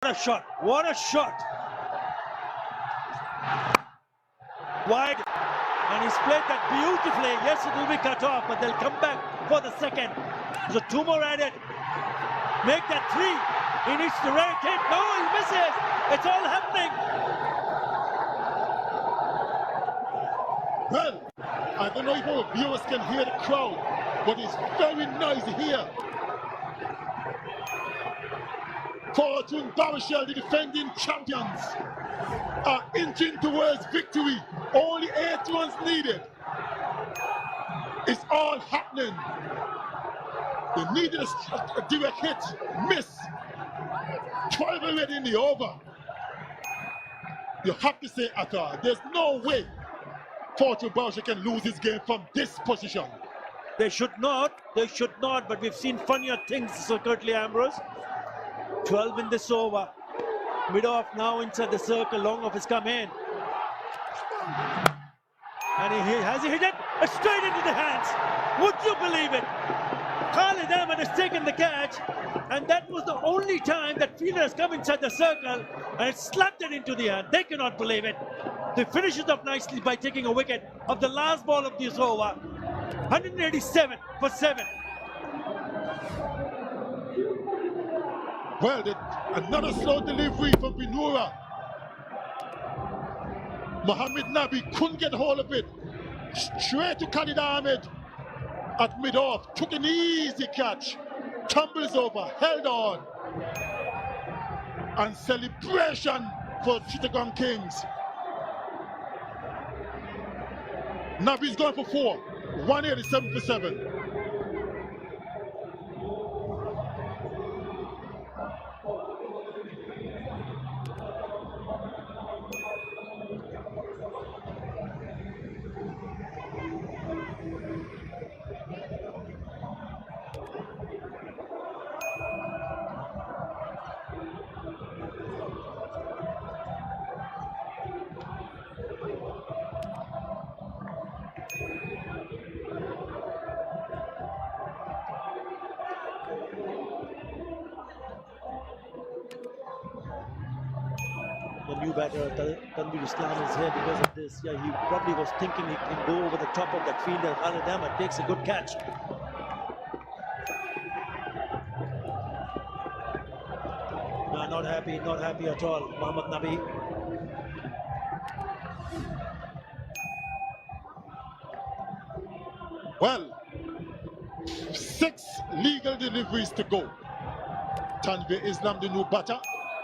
What a shot! What a shot! Wide, and he's played that beautifully. Yes, it will be cut off, but they'll come back for the second. So 2 more added. Make that 3. He needs to rank it. No, he misses. It's all happening. Well, I don't know if our viewers can hear the crowd, but it's very noisy here. Fortune Baruchel, the defending champions, are inching towards victory. Only 8 runs needed. It's all happening. They needed a direct hit, miss. 12 already in the over. You have to say, Atar, there's no way Fortune Baruchel can lose this game from this position. They should not, but we've seen funnier things, Sir Curtly Ambrose. 12 in this over. Mid-off now inside the circle, long off has come in. And has he hit it? It's straight into the hands. Would you believe it? Khalid Ahmed has taken the catch, and that was the only time that fielder has come inside the circle, and it slapped it into the hand. They cannot believe it. They finish it up nicely by taking a wicket of the last ball of this over. 187 for 7. Well, another slow delivery from Binura. Mohammed Nabi couldn't get hold of it. Straight to Khalid Ahmed at mid-off. Took an easy catch. Tumbles over, held on. And celebration for Chittagong Kings. Nabi's going for 4. 187 for 7. The new batter, Tanveer Islam, is here because of this. Yeah, he probably was thinking he can go over the top of that fielder. Khalid Ahmed takes a good catch. No, not happy at all. Mohammed Nabi. Well, 6 legal deliveries to go. Tanveer Islam, the new batter,